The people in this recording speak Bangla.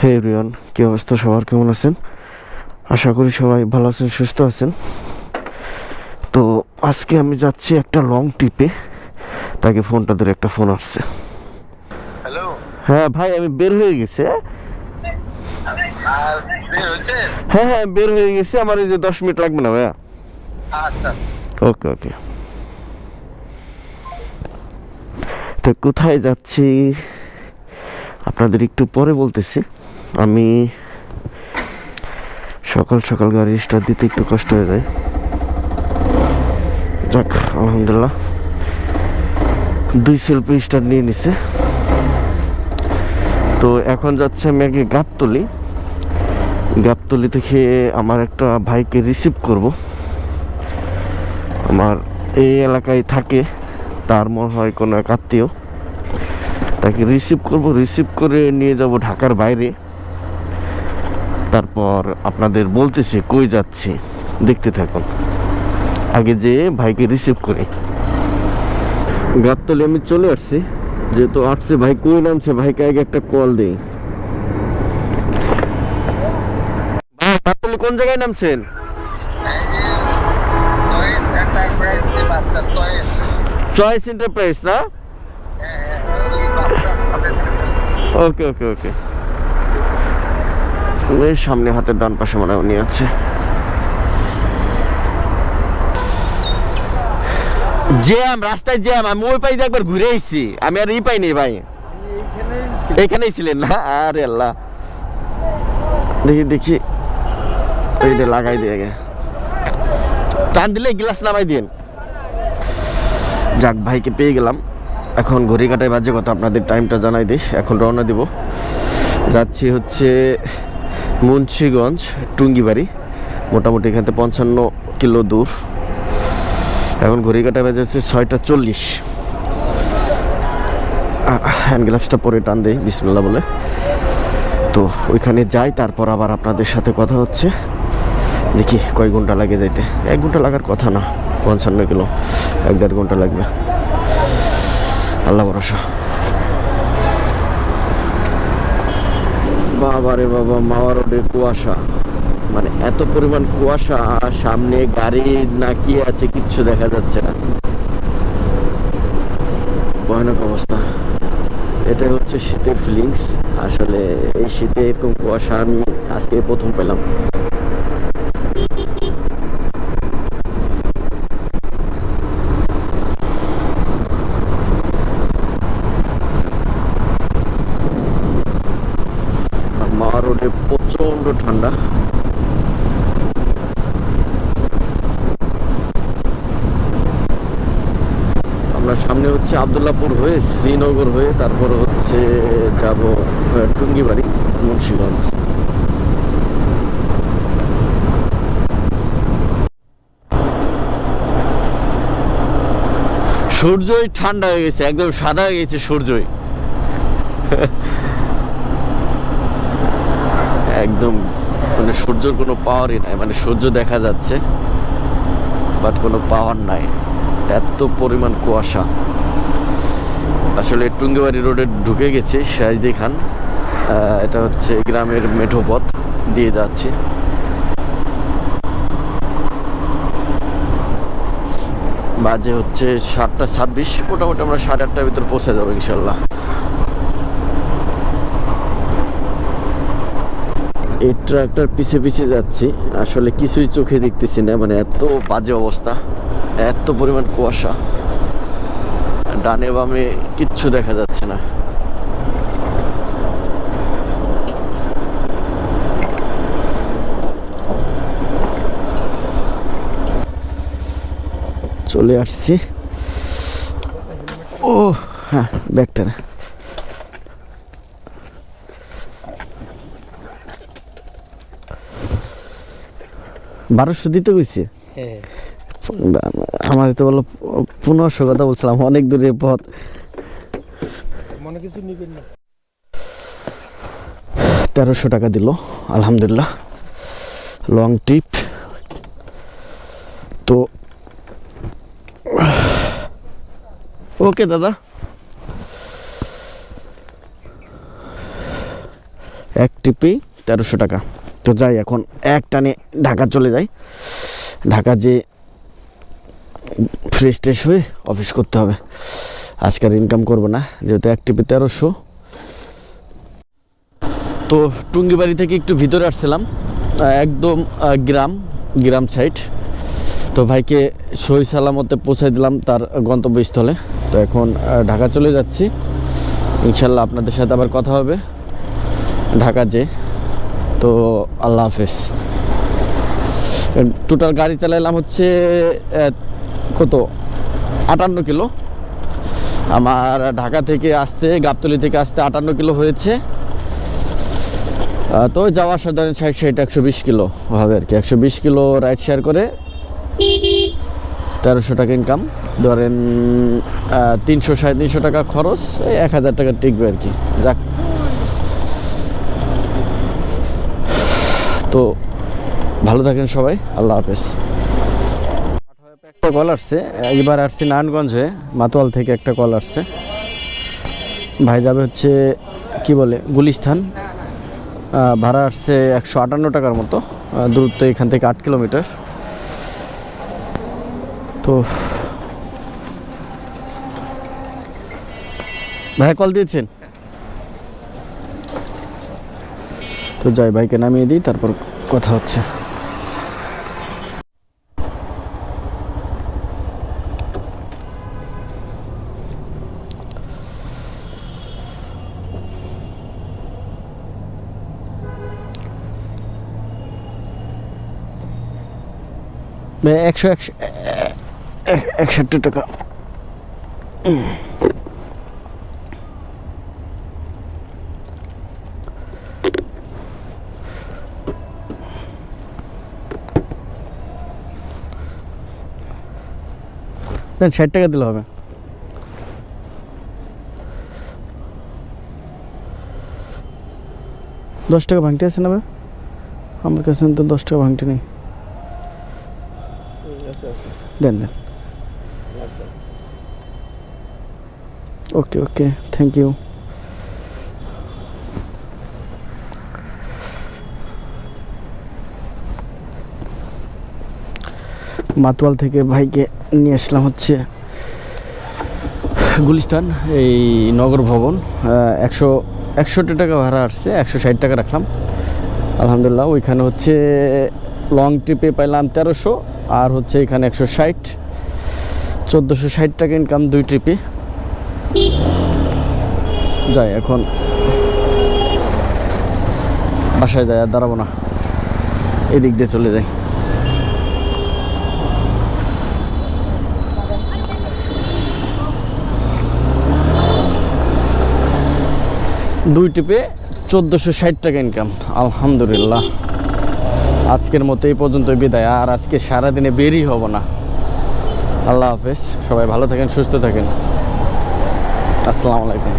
হে এভরিওয়ান, কি অবস্থা সবার, কেমন আছেন? আশা করি সবাই ভালো আছেন, সুস্থ আছেন। তো আজকে আমি যাচ্ছি একটা লং ট্রিপে। তাকে ফোনটা ধরে একটা ফোন আসছে। হ্যালো। হ্যাঁ ভাই, আমি বের হয়ে গেছি। আর বের হচ্ছে? হ্যাঁ হ্যাঁ, বের হয়ে গেছি। আমার এই যে 10 মিনিট লাগবে না ভাইয়া? আচ্ছা। ওকে ওকে। তো কোথায় যাচ্ছি আপনাদের একটু পরে বলতেছি। আমি সকাল সকাল গাড়ি স্টার্ট দিতে একটু কষ্ট হয়ে যায়। যাক, আলহামদুলিল্লাহ 2 সেলফি স্টার্ট নিয়ে নিছে। তো এখন যাচ্ছে আমি আগে গাবতলি থেকে আমার একটা ভাইকে রিসিভ করব। আমার এই এলাকায় থাকে, তার মনে হয় কোনো এক আত্মীয়। তাকে রিসিভ করব, রিসিভ করে নিয়ে যাব ঢাকার বাইরে। তারপর আপনাদের বলতেছি কই যাচ্ছি, দেখতে থাকুন। আগে যে ভাইকে রিসিভ করি। গাবতলি আমি চলে আসছি, যেহেতু আসছে ভাই কই নামছে, ভাইকে আগে একটা কল দেই। ভাই, গাবতলি কোন জায়গায় নামছেন? এই যে চয়েস এন্টারপ্রাইজ যে বাসটা চয়েস। চয়েস এন্টারপ্রাইজ না? হ্যাঁ, ওই বাসটার সাথে ওকে ওকে ওকে। ওই সামনে হাতের ডান পাশে মনে হয় উনি আছে। জ্যাম, রাস্তায় জ্যাম। আমি ওই পাই একবার ঘুরে আইছি, আমি আর ই পাইনি ভাই। এখানেই ছিলেন না? আরে আল্লাহ, দেখি দেখি, এই যে লাগাই দিয়ে আগে টান দিলে গ্লাস নামাই দিন। যাক, ভাইকে পেয়ে গেলাম। এখন ঘড়ি কাটায় বাজে কত আপনাদের টাইমটা জানাই দিই। এখন রওনা দিব, যাচ্ছি হচ্ছে মুন্সিগঞ্জ টুঙ্গিবাড়ি। মোটামুটি এখান থেকে 55 কিলো দূর। এখন ঘড়ি কাটায় বাজে হচ্ছে 6টা 40। হ্যান্ড গ্লাভসটা পরে টান দেই বিসমিল্লাহ বলে। তো ওইখানে যাই, তারপর আবার আপনাদের সাথে কথা হচ্ছে। দেখি কয় ঘন্টা লাগে যাইতে। 1 ঘন্টা লাগার কথা না, 55 কিলো, 1-1.5 ঘন্টা লাগবে। আল্লাহ ভরসা। বাবা রে বাবা, মাওয়া রোডে কুয়াশা, মানে এত পরিমাণ কুয়াশা, সামনে গাড়ি না কি আছে কিচ্ছু দেখা যাচ্ছে না। ভয়ানক অবস্থা। এটা হচ্ছে শীতের ফিলিংস। আসলে এই শীতে এরকম কুয়াশা আমি আজকে প্রথম পেলাম। মাওয়া রোডে প্রচন্ড ঠান্ডা। আমরা সামনে হচ্ছে আবদুল্লাপুর হয়ে শ্রীনগর হয়ে তারপর হচ্ছে যাব টুঙ্গিবাড়ি, মুন্সিগঞ্জ। সূর্যই ঠান্ডা হয়ে গেছে, একদম সাদা হয়ে গেছে সূর্যই। একদম মানে সূর্যর কোনো পাওয়ারই নাই, মানে সূর্য দেখা যাচ্ছে বাট কোনো পাওয়ার নাই, এত পরিমাণ কুয়াশা। আসলে টুঙ্গিবাড়ি রোডে ঢুকে গেছি শাহজি খান। এটা হচ্ছে গ্রামের মেঠো পথ দিয়ে যাচ্ছি। বাজে হচ্ছে 7টা 26। মোটামুটি আমরা 8:30টার ভিতর পৌঁছে যাবো ইনশাল্লাহ। এই ট্রাকটার পিছে পিছে যাচ্ছি, আসলে কিছুই চোখে দেখতেছি না, মানে এত বাজে অবস্থা, এত পরিমাণ কুয়াশা, ডানে বামে কিচ্ছু দেখা যাচ্ছে না। চলে আসছি। ও হ্যাঁ, ব্যাগটা 1200 দিতে কইছে। আমার তো বললো 1500 কথা বলছিলাম, অনেক দূরের পথ। মনে কিছু নিবেন না। 1300 টাকা দিল, আলহামদুলিল্লাহ। লং ট্রিপ তো। ওকে দাদা, এক ট্রিপে 1300 টাকা। তো যাই এখন এক টানে ঢাকা চলে যাই। ঢাকা যে ফ্রেশ ট্রেশ হয়ে অফিস করতে হবে, আজকাল ইনকাম করবো না যেহেতু এক ট্রিপে 1300। তো টুঙ্গিবাড়ি থেকে একটু ভিতরে আসছিলাম, একদম গ্রাম সাইড। তো ভাইকে সহি সালামতে পৌঁছে দিলাম তার গন্তব্যস্থলে। তো এখন ঢাকা চলে যাচ্ছি, ইনশাল্লাহ আপনাদের সাথে আবার কথা হবে ঢাকা যে। তো আল্লাহ হাফেজ। টোটাল গাড়ি চালাইলাম হচ্ছে কত 58 কিলো। আমার ঢাকা থেকে আসতে, গাবতলী থেকে আসতে 58 কিলো হয়েছে। তো যাওয়া আসা ধরেন 60 120 কিলো হবে আর কি। 120 কিলো রাইড শেয়ার করে 1300 টাকা ইনকাম ধরেন, 300 350 টাকা খরচ, 1000 টাকা টিকবে আর কি। যাক, তো ভালো থাকেন সবাই, আল্লাহ হাফেজ। একটা কল আসছে, এবার আসছি নারায়ণগঞ্জে, মাতোয়াল থেকে একটা কল আসছে। ভাই যাবে হচ্ছে কি বলে গুলিস্তান, ভাড়া আসছে 158 টাকার মতো, দূরত্ব এখান থেকে 8 কিলোমিটার। তো ভাই কল দিয়েছেন? তো যাই, ভাইকে নামিয়ে দিই, তারপর কথা হচ্ছে। ভাই 161 টাকা। দেন 60 টাকা দিলে হবে। $10 ভাঙটি আছে না ভাই? আমার কাছে তো $10 ভাঙটি নেই। দেন দেন। ওকে ওকে, থ্যাংক ইউ। মাতোয়াল থেকে ভাইকে নিয়ে আসলাম হচ্ছে গুলিস্তান, এই নগর ভবন। 161 টাকা ভাড়া আসছে, 160 টাকা রাখলাম আলহামদুলিল্লাহ। ওইখানে হচ্ছে লং ট্রিপে পাইলাম 1300, আর হচ্ছে এখানে 160, 1460 টাকা ইনকাম 2 ট্রিপে। যাই এখন বাসায় যাই, আর দাঁড়াবো না, এদিক দিয়ে চলে যাই। দুই টিপে 1460 টাকা ইনকাম আলহামদুলিল্লাহ। আজকের মতো এই পর্যন্ত বিদায়, আর আজকে সারাদিনে বেরই হব না। আল্লাহ হাফেজ, সবাই ভালো থাকেন, সুস্থ থাকেন, আসসালামু আলাইকুম।